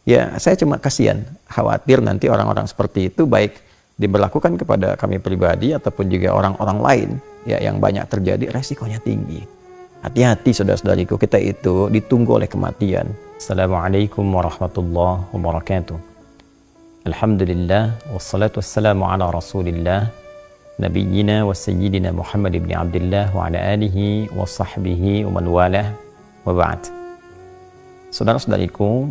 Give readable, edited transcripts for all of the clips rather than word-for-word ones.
Ya, saya cuma kasihan, khawatir nanti orang-orang seperti itu baik diberlakukan kepada kami pribadi ataupun juga orang-orang lain ya yang banyak terjadi, resikonya tinggi. Hati-hati saudara-saudariku, kita itu ditunggu oleh kematian. Assalamualaikum warahmatullahi wabarakatuh. Alhamdulillah wassalatu wassalamu ala Rasulillah nabiyyina wa sayyidina Muhammad ibn Abdullah wa ala alihi wa sahbihi wa man walah wa ba'd. Saudara-saudariku,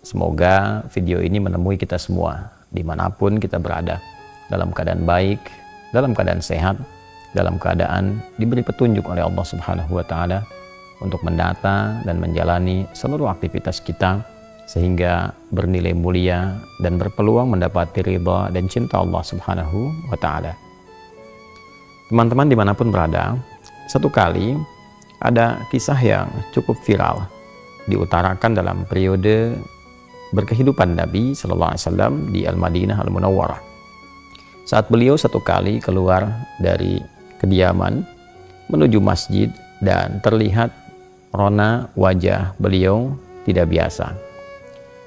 semoga video ini menemui kita semua dimanapun kita berada, dalam keadaan baik, dalam keadaan sehat, dalam keadaan diberi petunjuk oleh Allah Subhanahu wa Ta'ala untuk mendata dan menjalani seluruh aktivitas kita sehingga bernilai mulia dan berpeluang mendapati ridha dan cinta Allah Subhanahu wa Ta'ala. Teman-teman dimanapun berada, satu kali ada kisah yang cukup viral diutarakan dalam periode berkehidupan Nabi Sallallahu Alaihi Wasallam di Al-Madinah Al-Munawwarah. Saat beliau satu kali keluar dari kediaman menuju masjid dan terlihat rona wajah beliau tidak biasa.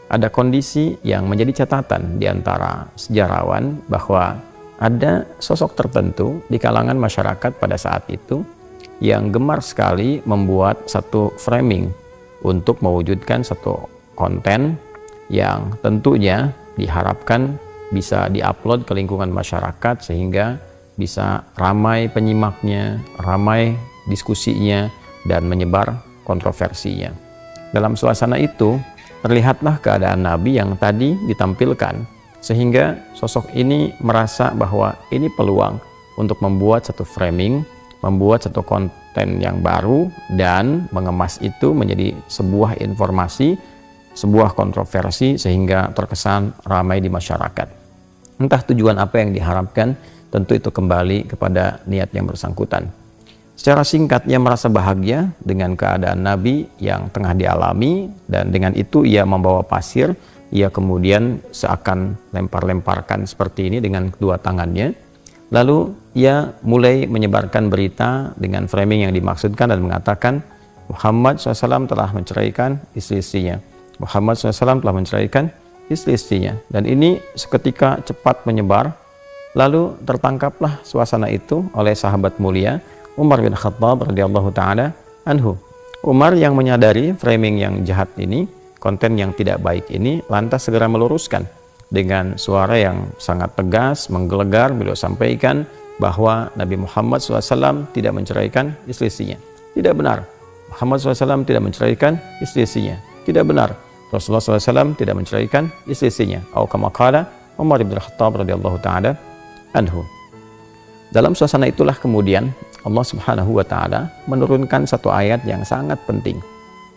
Ada kondisi yang menjadi catatan di antara sejarawan bahwa ada sosok tertentu di kalangan masyarakat pada saat itu yang gemar sekali membuat satu framing untuk mewujudkan satu konten yang tentunya diharapkan bisa diupload ke lingkungan masyarakat sehingga bisa ramai penyimaknya, ramai diskusinya, dan menyebar kontroversinya. Dalam suasana itu, terlihatlah keadaan Nabi yang tadi ditampilkan, sehingga sosok ini merasa bahwa ini peluang untuk membuat satu framing, membuat satu konten yang baru dan mengemas itu menjadi sebuah informasi, sebuah kontroversi sehingga terkesan ramai di masyarakat. Entah tujuan apa yang diharapkan, tentu itu kembali kepada niat yang bersangkutan. Secara singkat, ia merasa bahagia dengan keadaan Nabi yang tengah dialami, dan dengan itu ia membawa pasir, ia kemudian seakan lempar-lemparkan seperti ini dengan kedua tangannya. Lalu ia mulai menyebarkan berita dengan framing yang dimaksudkan dan mengatakan Muhammad SAW telah menceraikan istri-istrinya. Muhammad SAW telah menceraikan istri-istrinya. Dan ini seketika cepat menyebar. Lalu tertangkaplah suasana itu oleh sahabat mulia Umar bin Khattab radhiyallahu ta'ala anhu. Umar yang menyadari framing yang jahat ini, konten yang tidak baik ini, lantas segera meluruskan dengan suara yang sangat tegas, menggelegar. Beliau sampaikan bahwa Nabi Muhammad SAW tidak menceraikan istri-istrinya. Tidak benar. Muhammad SAW tidak menceraikan istri-istrinya. Tidak benar. Rasulullah SAW tidak menceraikan istri-istrinya. Atau kama qala Umar bin Khattab radhiyallahu ta'ala anhu. Dalam suasana itulah kemudian Allah Subhanahu wa Ta'ala menurunkan satu ayat yang sangat penting.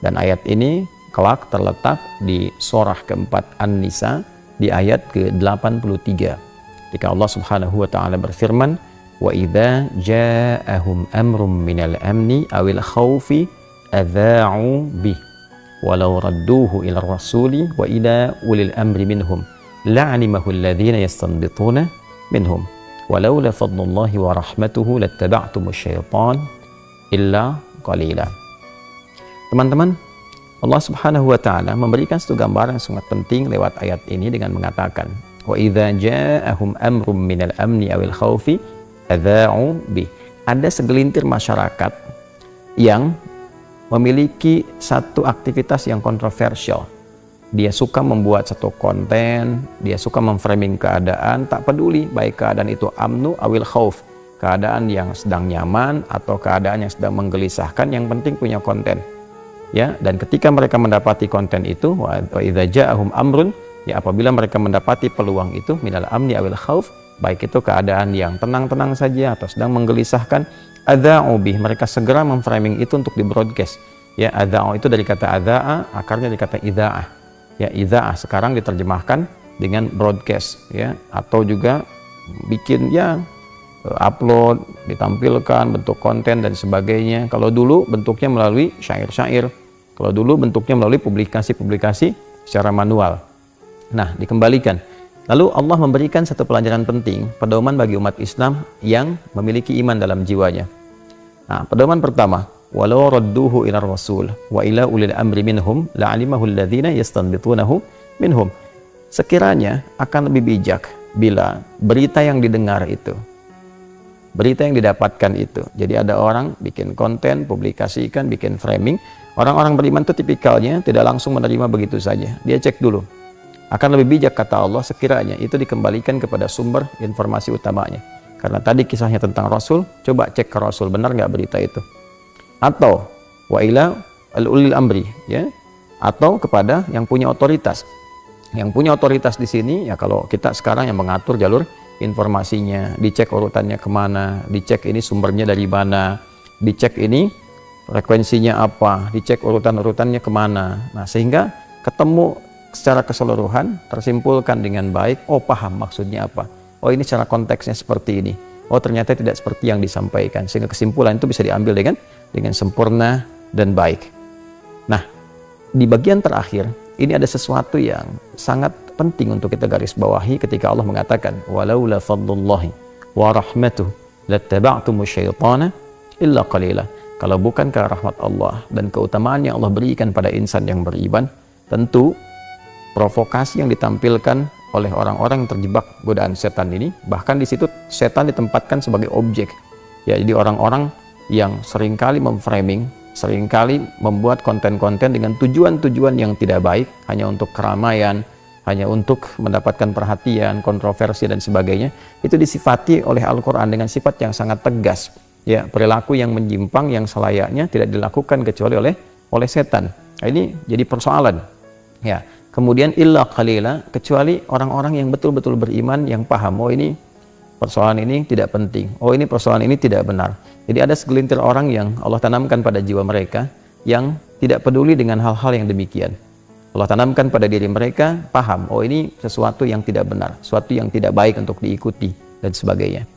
Dan ayat ini kelak terletak di surah keempat An-Nisa di ayat ke-83. Ketika Allah Subhanahu wa Ta'ala berfirman, "Wa idza ja'ahum amrun minal amni awil khaufi adza'u bih walau radduhu ila rasuli wa ila ulil amri minhum la'alimahu alladhina yastanbituna minhum walaula fadlullahi wa rahmatuhu lattaba'tumus syaitan illa qalila." Teman-teman, Allah Subhanahu wa Ta'ala memberikan satu gambaran yang sangat penting lewat ayat ini dengan mengatakan, "Wa idza ja'ahum amrun minal amni awil khaufi adza'u bih." Ada segelintir masyarakat yang memiliki satu aktivitas yang kontroversial. Dia suka membuat satu konten, dia suka memframing keadaan, tak peduli baik keadaan itu amnu awil khauf, keadaan yang sedang nyaman atau keadaan yang sedang menggelisahkan, yang penting punya konten. Ya, dan ketika mereka mendapati konten itu, wa idza ja'ahum amrun, ya apabila mereka mendapati peluang itu minal amni awil khauf, baik itu keadaan yang tenang-tenang saja atau sedang menggelisahkan, adza'u bih, mereka segera memframing itu untuk di broadcast. Ya, adza'u itu dari kata adza'a, akarnya dari kata idza'ah. Ya, idza'ah sekarang diterjemahkan dengan broadcast, ya, atau juga bikin ya upload, ditampilkan bentuk konten dan sebagainya. Kalau dulu bentuknya melalui syair-syair, kalau dulu bentuknya melalui publikasi-publikasi secara manual. Nah, dikembalikan. Lalu Allah memberikan satu pelajaran penting, pedoman bagi umat Islam yang memiliki iman dalam jiwanya. Nah, pedoman pertama, walau radduhu ila rasul wa ila ulil amri minhum la'alimahu alladhina yastanbitunahu minhum. Sekiranya akan lebih bijak bila berita yang didengar itu, berita yang didapatkan itu. Jadi ada orang bikin konten, publikasikan, bikin framing. Orang-orang beriman itu tipikalnya tidak langsung menerima begitu saja. Dia cek dulu. Akan lebih bijak kata Allah sekiranya itu dikembalikan kepada sumber informasi utamanya. Karena tadi kisahnya tentang Rasul, coba cek ke Rasul, benar nggak berita itu? Atau wa ila al-ulil amri, ya, atau kepada yang punya otoritas. Yang punya otoritas di sini ya, kalau kita sekarang yang mengatur jalur informasinya, dicek urutannya kemana, dicek ini sumbernya dari mana, dicek ini frekuensinya apa, dicek urutan-urutannya kemana. Nah, sehingga ketemu secara keseluruhan, tersimpulkan dengan baik, oh paham maksudnya apa, oh ini secara konteksnya seperti ini, oh ternyata tidak seperti yang disampaikan, sehingga kesimpulan itu bisa diambil dengan sempurna dan baik. Nah, di bagian terakhir ini ada sesuatu yang sangat penting untuk kita garis bawahi ketika Allah mengatakan walaula fadlullahi wa rahmatuh lattaba'tumu syaitana illa qalila. Kalau bukan karena rahmat Allah dan keutamaan yang Allah berikan pada insan yang beriman, tentu provokasi yang ditampilkan oleh orang-orang yang terjebak godaan setan ini, bahkan di situ setan ditempatkan sebagai objek. Ya, jadi orang-orang yang seringkali memframing, seringkali membuat konten-konten dengan tujuan-tujuan yang tidak baik, hanya untuk keramaian, hanya untuk mendapatkan perhatian, kontroversi dan sebagainya, itu disifati oleh Al-Quran dengan sifat yang sangat tegas. Ya, perilaku yang menyimpang yang selayaknya tidak dilakukan kecuali oleh setan. Nah, ini jadi persoalan. Ya, kemudian illa qalila, kecuali orang-orang yang betul-betul beriman yang paham, oh ini persoalan ini tidak penting, oh ini persoalan ini tidak benar. Jadi ada segelintir orang yang Allah tanamkan pada jiwa mereka yang tidak peduli dengan hal-hal yang demikian. Allah tanamkan pada diri mereka, paham, oh ini sesuatu yang tidak benar, sesuatu yang tidak baik untuk diikuti dan sebagainya.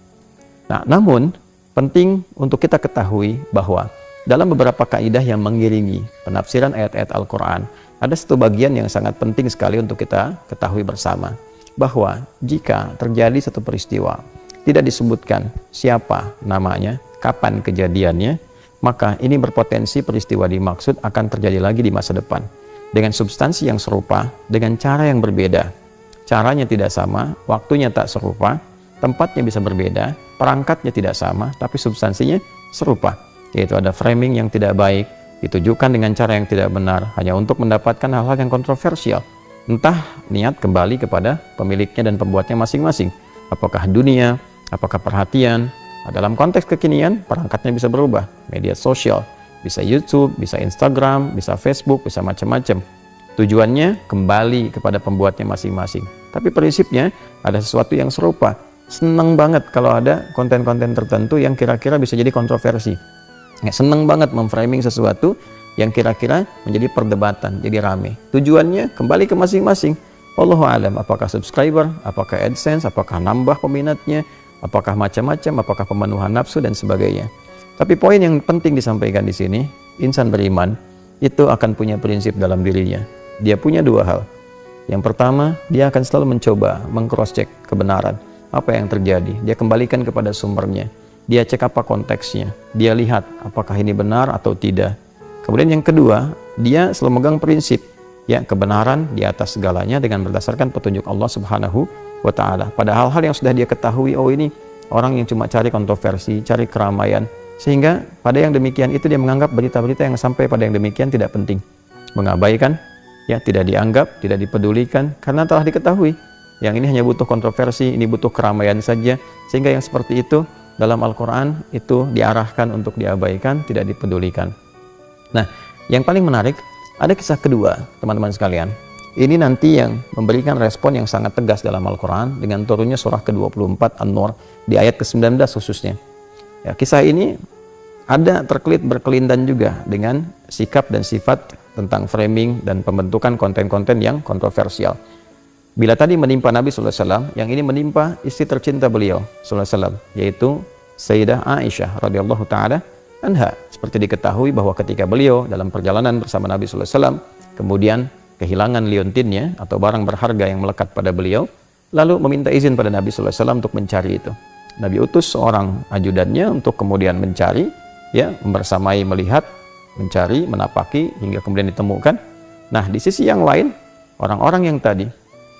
Nah, namun penting untuk kita ketahui bahwa dalam beberapa kaidah yang mengiringi penafsiran ayat-ayat Al-Quran, ada satu bagian yang sangat penting sekali untuk kita ketahui bersama, bahwa jika terjadi satu peristiwa tidak disebutkan siapa namanya, kapan kejadiannya, maka ini berpotensi peristiwa dimaksud akan terjadi lagi di masa depan dengan substansi yang serupa, dengan cara yang berbeda. Caranya tidak sama, waktunya tak serupa, tempatnya bisa berbeda, perangkatnya tidak sama, tapi substansinya serupa, yaitu ada framing yang tidak baik, ditujukan dengan cara yang tidak benar, hanya untuk mendapatkan hal-hal yang kontroversial. Entah niat kembali kepada pemiliknya dan pembuatnya masing-masing, apakah dunia, apakah perhatian. Dalam konteks kekinian, perangkatnya bisa berubah, media sosial, bisa YouTube, bisa Instagram, bisa Facebook, bisa macam-macam. Tujuannya kembali kepada pembuatnya masing-masing. Tapi prinsipnya ada sesuatu yang serupa. Senang banget kalau ada konten-konten tertentu yang kira-kira bisa jadi kontroversi. Senang banget memframing sesuatu yang kira-kira menjadi perdebatan, jadi rame. Tujuannya kembali ke masing-masing. Wallahu a'lam, apakah subscriber, apakah AdSense, apakah nambah peminatnya, apakah macam-macam, apakah pemenuhan nafsu dan sebagainya. Tapi poin yang penting disampaikan di sini, insan beriman itu akan punya prinsip dalam dirinya. Dia punya dua hal. Yang pertama, dia akan selalu mencoba meng-cross-check kebenaran. Apa yang terjadi? Dia kembalikan kepada sumbernya. Dia cek apa konteksnya. Dia lihat apakah ini benar atau tidak. Kemudian yang kedua, dia selalu megang prinsip, ya, kebenaran di atas segalanya dengan berdasarkan petunjuk Allah Subhanahu wa ta'ala. Pada hal-hal yang sudah dia ketahui, oh ini orang yang cuma cari kontroversi, cari keramaian, sehingga pada yang demikian itu dia menganggap berita-berita yang sampai pada yang demikian tidak penting, mengabaikan, ya, tidak dianggap, tidak dipedulikan, karena telah diketahui yang ini hanya butuh kontroversi, ini butuh keramaian saja, sehingga yang seperti itu dalam Al-Quran itu diarahkan untuk diabaikan, tidak dipedulikan. Nah, yang paling menarik, ada kisah kedua, teman-teman sekalian. Ini nanti yang memberikan respon yang sangat tegas dalam Al-Quran dengan turunnya surah ke-24 An-Nur di ayat ke-19 khususnya. Ya, kisah ini ada terkelit berkelindan juga dengan sikap dan sifat tentang framing dan pembentukan konten-konten yang kontroversial. Bila tadi menimpa Nabi SAW, yang ini menimpa istri tercinta beliau SAW, yaitu Sayyidah Aisyah radhiyallahu ta'ala anha. Seperti diketahui bahwa ketika beliau dalam perjalanan bersama Nabi SAW, kemudian kehilangan liontinnya atau barang berharga yang melekat pada beliau, lalu meminta izin pada Nabi SAW untuk mencari itu. Nabi utus seorang ajudannya untuk kemudian mencari, ya, bersamai melihat, mencari, menapaki hingga kemudian ditemukan. Nah, di sisi yang lain, orang-orang yang tadi,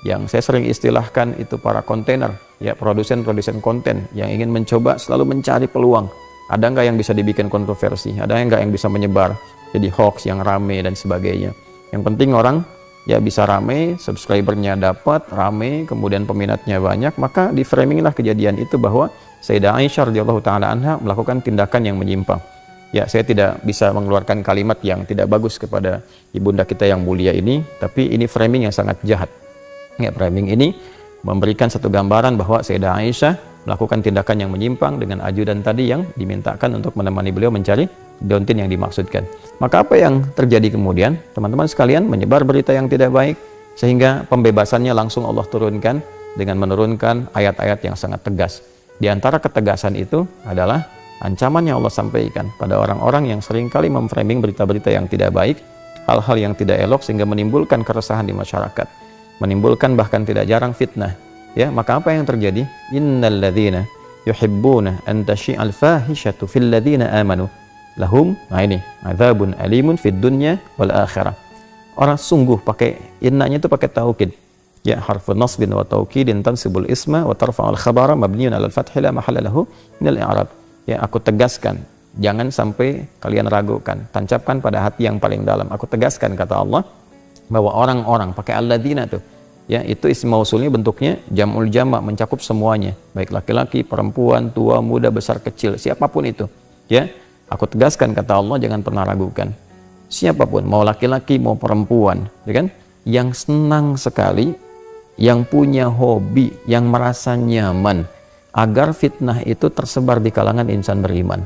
yang saya sering istilahkan itu para kontainer, ya produsen-produsen konten yang ingin mencoba selalu mencari peluang. Ada nggak yang bisa dibikin kontroversi? Ada nggak yang bisa menyebar jadi hoax yang rame dan sebagainya? Yang penting orang ya bisa rame, subscribernya dapat rame, kemudian peminatnya banyak, maka di framing lah kejadian itu bahwa Sayyidah Aisyah radhiyallahu taala anha melakukan tindakan yang menyimpang. Ya, saya tidak bisa mengeluarkan kalimat yang tidak bagus kepada ibunda kita yang mulia ini, tapi ini framing yang sangat jahat. Ya, framing ini memberikan satu gambaran bahwa Sayyidah Aisyah melakukan tindakan yang menyimpang dengan ajudan tadi yang dimintakan untuk menemani beliau mencari daun tin yang dimaksudkan. Maka apa yang terjadi kemudian? Teman-teman sekalian, menyebar berita yang tidak baik, sehingga pembebasannya langsung Allah turunkan dengan menurunkan ayat-ayat yang sangat tegas. Di antara ketegasan itu adalah ancaman yang Allah sampaikan pada orang-orang yang seringkali memframing berita-berita yang tidak baik, hal-hal yang tidak elok sehingga menimbulkan keresahan di masyarakat, menimbulkan bahkan tidak jarang fitnah. Ya, maka apa yang terjadi? Innal ladzina yuhibbuna an tashi'al fahishatu fil ladzina amanu lahum, nah ini, adzabun alimun fid dunya wal akhirah. Orang sungguh pakai innanya itu pakai taukid. Ya, harfu nasbin wa taukidin tansibul isma wa tarfa'ul khabara mabniun 'alal fathi la mahalla lahu min al-i'rab. Ya, aku tegaskan, jangan sampai kalian ragukan, tancapkan pada hati yang paling dalam. Aku tegaskan, kata Allah, bahwa orang-orang pakai alladzina tuh, ya, itu isim mausulnya bentuknya jam'ul jama', mencakup semuanya, baik laki-laki, perempuan, tua, muda, besar, kecil, siapapun itu. Ya, aku tegaskan, kata Allah, jangan pernah ragukan. Siapapun, mau laki-laki, mau perempuan, ya kan, yang senang sekali, yang punya hobi, yang merasa nyaman agar fitnah itu tersebar di kalangan insan beriman.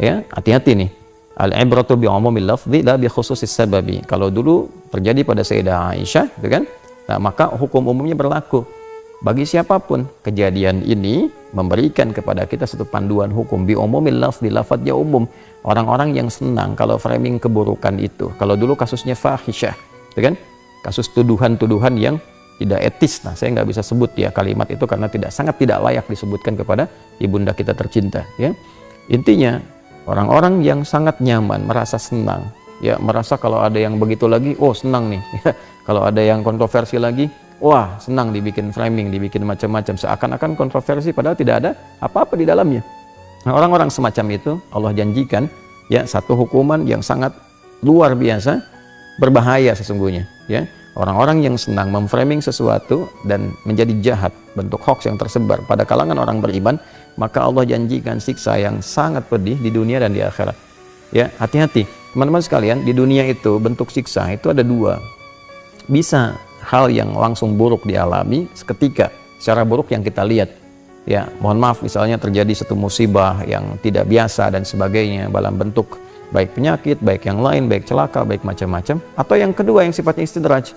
Ya, hati-hati nih. Al-ibratu bi umumil lafzi la bi khususis sababi. Kalau dulu terjadi pada Sayyidah Aisyah, gitu kan? Nah, maka hukum umumnya berlaku bagi siapapun. Kejadian ini memberikan kepada kita satu panduan hukum bi umumil lafzi, lafadznya umum. Orang-orang yang senang kalau framing keburukan itu. Kalau dulu kasusnya fahisyah, gitu kan? Kasus tuduhan-tuduhan yang tidak etis. Nah, saya nggak bisa sebut ya kalimat itu karena sangat tidak layak disebutkan kepada ibunda kita tercinta. Ya, intinya orang-orang yang sangat nyaman, merasa senang, ya, merasa kalau ada yang begitu lagi, oh senang nih. Kalau ada yang kontroversi lagi, wah senang dibikin framing, dibikin macam-macam, seakan-akan kontroversi padahal tidak ada apa-apa di dalamnya. Nah, orang-orang semacam itu Allah janjikan ya satu hukuman yang sangat luar biasa, berbahaya sesungguhnya. Ya, orang-orang yang senang memframing sesuatu dan menjadi jahat, bentuk hoax yang tersebar pada kalangan orang beriman, maka Allah janjikan siksa yang sangat pedih di dunia dan di akhirat. Ya, hati-hati teman-teman sekalian, di dunia itu bentuk siksa itu ada dua. Bisa hal yang langsung buruk dialami seketika, secara buruk yang kita lihat. Ya, mohon maaf misalnya terjadi satu musibah yang tidak biasa dan sebagainya dalam bentuk baik penyakit, baik yang lain, baik celaka, baik macam-macam. Atau yang kedua yang sifatnya istidraj.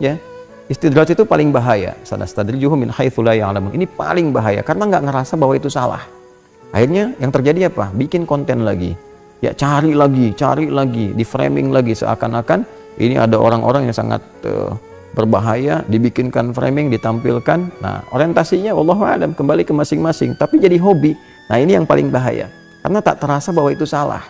Ya, istidraj itu paling bahaya. Sanastadrijuhum min haitsu la ya'lamun. Ini paling bahaya karena nggak ngerasa bahwa itu salah. Akhirnya yang terjadi apa? Bikin konten lagi. Ya, cari lagi, di framing lagi seakan-akan ini ada orang-orang yang sangat berbahaya, dibikinkan framing, ditampilkan. Nah, orientasinya wallahu a'lam kembali ke masing-masing, tapi jadi hobi. Nah, ini yang paling bahaya karena tak terasa bahwa itu salah.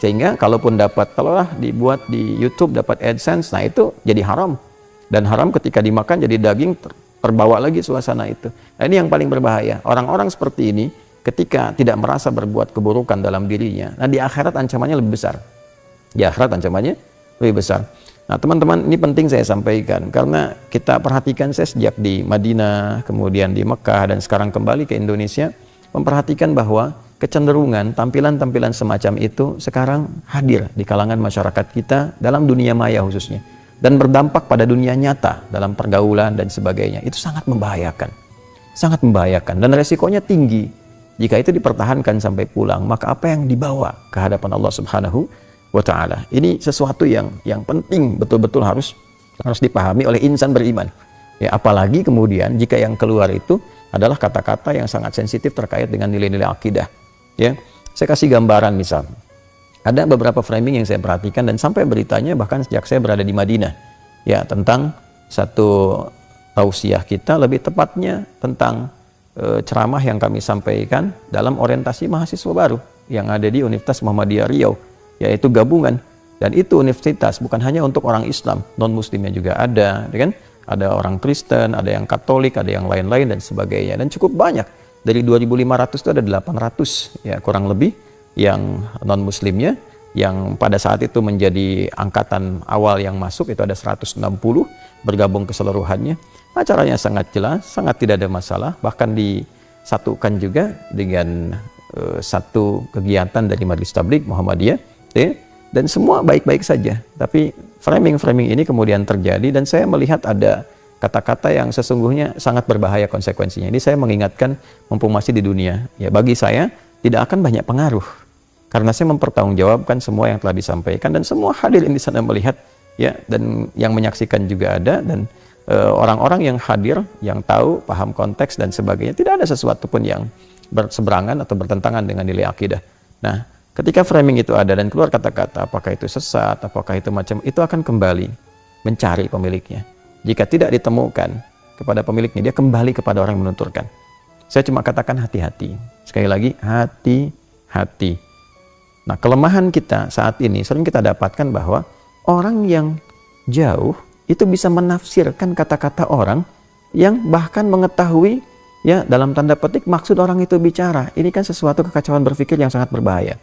Sehingga kalaupun dapat, kalaulah dibuat di YouTube dapat AdSense, nah itu jadi haram. Dan haram ketika dimakan jadi daging, terbawa lagi suasana itu. Nah, ini yang paling berbahaya. Orang-orang seperti ini ketika tidak merasa berbuat keburukan dalam dirinya, nah di akhirat ancamannya lebih besar. Di akhirat ancamannya lebih besar. Nah, teman-teman, ini penting saya sampaikan karena kita perhatikan, saya sejak di Madinah, kemudian di Mekah, dan sekarang kembali ke Indonesia, memperhatikan bahwa kecenderungan tampilan-tampilan semacam itu sekarang hadir di kalangan masyarakat kita dalam dunia maya khususnya, dan berdampak pada dunia nyata dalam pergaulan dan sebagainya. Itu sangat membahayakan, dan resikonya tinggi. Jika itu dipertahankan sampai pulang, maka apa yang dibawa ke hadapan Allah Subhanahu wa ta'ala? Ini sesuatu yang penting, betul-betul harus dipahami oleh insan beriman. Ya, apalagi kemudian jika yang keluar itu adalah kata-kata yang sangat sensitif terkait dengan nilai-nilai akidah. Ya, saya kasih gambaran misal. Ada beberapa framing yang saya perhatikan dan sampai beritanya bahkan sejak saya berada di Madinah. Ya, tentang satu tausiah kita, lebih tepatnya tentang ceramah yang kami sampaikan dalam orientasi mahasiswa baru yang ada di Universitas Muhammadiyah Riau, yaitu gabungan Dan itu universitas bukan hanya untuk orang Islam, non-muslimnya juga ada, ya kan? Ada orang Kristen, ada yang Katolik, ada yang lain-lain dan sebagainya. Dan cukup banyak. Dari 2.500 itu ada 800 ya kurang lebih yang non-muslimnya, yang pada saat itu menjadi angkatan awal yang masuk itu ada 160 bergabung keseluruhannya. Acaranya sangat jelas, sangat tidak ada masalah, bahkan disatukan juga dengan satu kegiatan dari Majelis Tabligh Muhammadiyah, ya, dan semua baik-baik saja. Tapi framing-framing ini kemudian terjadi dan saya melihat ada kata-kata yang sesungguhnya sangat berbahaya konsekuensinya. Ini saya mengingatkan mumpung masih di dunia, ya bagi saya tidak akan banyak pengaruh karena saya mempertanggungjawabkan semua yang telah disampaikan dan semua hadirin di sana melihat, ya, dan yang menyaksikan juga ada, dan orang-orang yang hadir, yang tahu, paham konteks dan sebagainya, tidak ada sesuatu pun yang berseberangan atau bertentangan dengan nilai akidah. Nah, ketika framing itu ada dan keluar kata-kata apakah itu sesat, apakah itu macam, itu akan kembali mencari pemiliknya. Jika tidak ditemukan kepada pemiliknya, dia kembali kepada orang yang menuturkan. Saya cuma katakan hati-hati. Sekali lagi, hati-hati. Nah, kelemahan kita saat ini sering kita dapatkan bahwa orang yang jauh itu bisa menafsirkan kata-kata orang yang bahkan mengetahui, ya, dalam tanda petik maksud orang itu bicara. Ini kan sesuatu kekacauan berpikir yang sangat berbahaya.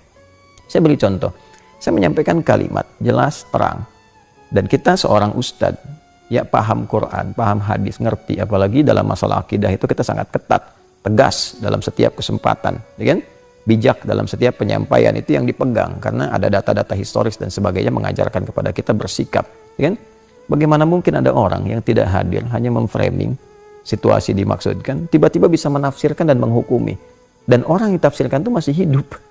Saya beri contoh. Saya menyampaikan kalimat jelas, terang. Dan kita seorang ustadz, ya, paham Quran, paham hadis, ngerti, apalagi dalam masalah akidah itu kita sangat ketat, tegas dalam setiap kesempatan, ya kan? Bijak dalam setiap penyampaian, itu yang dipegang karena ada data-data historis dan sebagainya mengajarkan kepada kita bersikap, ya kan? Bagaimana mungkin ada orang yang tidak hadir hanya memframing situasi dimaksudkan, tiba-tiba bisa menafsirkan dan menghukumi, dan orang yang tafsirkan itu masih hidup,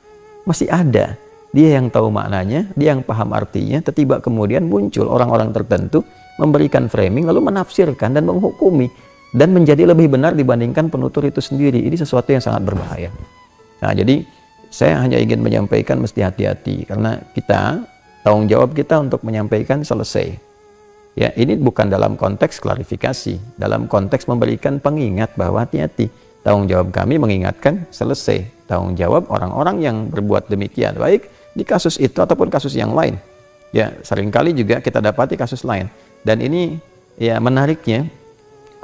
masih ada. Dia yang tahu maknanya, dia yang paham artinya, tiba-tiba kemudian muncul orang-orang tertentu memberikan framing, lalu menafsirkan dan menghukumi, dan menjadi lebih benar dibandingkan penutur itu sendiri. Ini sesuatu yang sangat berbahaya. Nah, jadi saya hanya ingin menyampaikan mesti hati-hati, karena kita, tanggung jawab kita untuk menyampaikan selesai. Ya, ini bukan dalam konteks klarifikasi, dalam konteks memberikan pengingat bahwa hati-hati. Tanggung jawab kami mengingatkan selesai. Tanggung jawab orang-orang yang berbuat demikian, baik di kasus itu ataupun kasus yang lain. Ya, seringkali juga kita dapati kasus lain. Dan ini, ya, menariknya,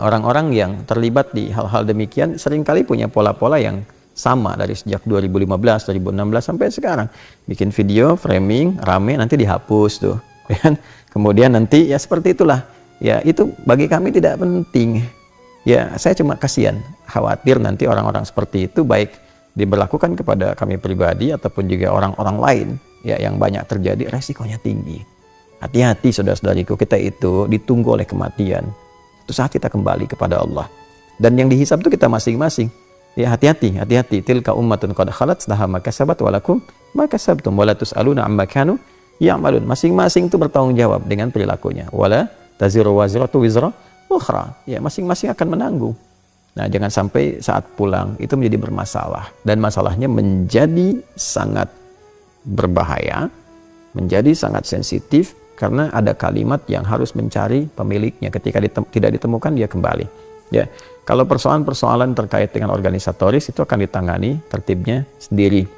orang-orang yang terlibat di hal-hal demikian seringkali punya pola-pola yang sama dari sejak 2015, 2016 sampai sekarang. Bikin video, framing, rame, nanti dihapus tuh. Kemudian nanti, ya seperti itulah. Ya, itu bagi kami tidak penting. Ya, saya cuma kasihan, khawatir nanti orang-orang seperti itu baik diberlakukan kepada kami pribadi ataupun juga orang-orang lain, ya, yang banyak terjadi, resikonya tinggi. Hati-hati saudara-saudariku, kita itu ditunggu oleh kematian. Itu saat kita kembali kepada Allah. Dan yang dihisab itu kita masing-masing. Ya, hati-hati, hati-hati. Tilka ummatun qad khalat laha ma kasabat wa lakum ma kasabtum wa la tus'aluna amma kanu ya'malun. Masing-masing itu bertanggung jawab dengan perilakunya. Wala taziru waziratu wizra ukhra. Ya, masing-masing akan menanggung. Nah, jangan sampai saat pulang itu menjadi bermasalah, dan masalahnya menjadi sangat berbahaya, menjadi sangat sensitif, karena ada kalimat yang harus mencari pemiliknya. Ketika tidak ditemukan, dia kembali. Ya, kalau persoalan-persoalan terkait dengan organisatoris itu akan ditangani tertibnya sendiri.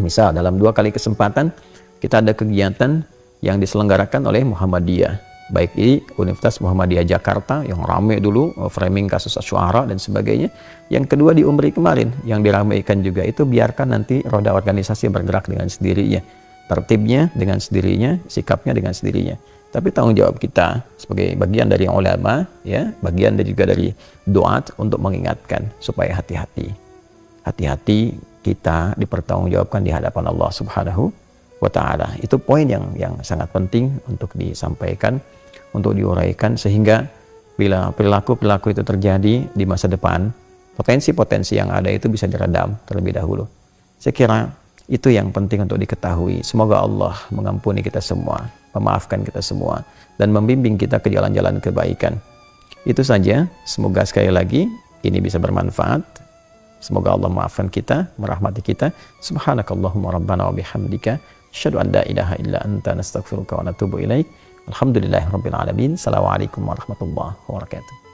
Misal dalam 2 kali kesempatan kita ada kegiatan yang diselenggarakan oleh Muhammadiyah, baik di Universitas Muhammadiyah Jakarta yang rame dulu, framing kasus Asy'ara dan sebagainya. Yang kedua di Umri kemarin yang diramaikan juga, itu biarkan nanti roda organisasi bergerak dengan sendirinya, tertibnya dengan sendirinya, sikapnya dengan sendirinya. Tapi tanggung jawab kita sebagai bagian dari ulama, ya, bagian juga dari duat untuk mengingatkan supaya hati-hati. Hati-hati, kita dipertanggungjawabkan di hadapan Allah Subhanahu wa Ta'ala. Itu poin yang sangat penting untuk disampaikan, untuk diuraikan, sehingga bila perilaku-perilaku itu terjadi di masa depan, potensi-potensi yang ada itu bisa diredam terlebih dahulu. Saya kira itu yang penting untuk diketahui. Semoga Allah mengampuni kita semua, memaafkan kita semua, dan membimbing kita ke jalan-jalan kebaikan. Itu saja. Semoga sekali lagi ini bisa bermanfaat. Semoga Allah memaafkan kita, merahmati kita. Subhanakallahumma rabbana wa bihamdika asyhadu an la ilaha illa anta nastaghfiruka wa natubu ilaik. Alhamdulillahirabbil alamin. Assalamualaikum warahmatullahi wabarakatuh.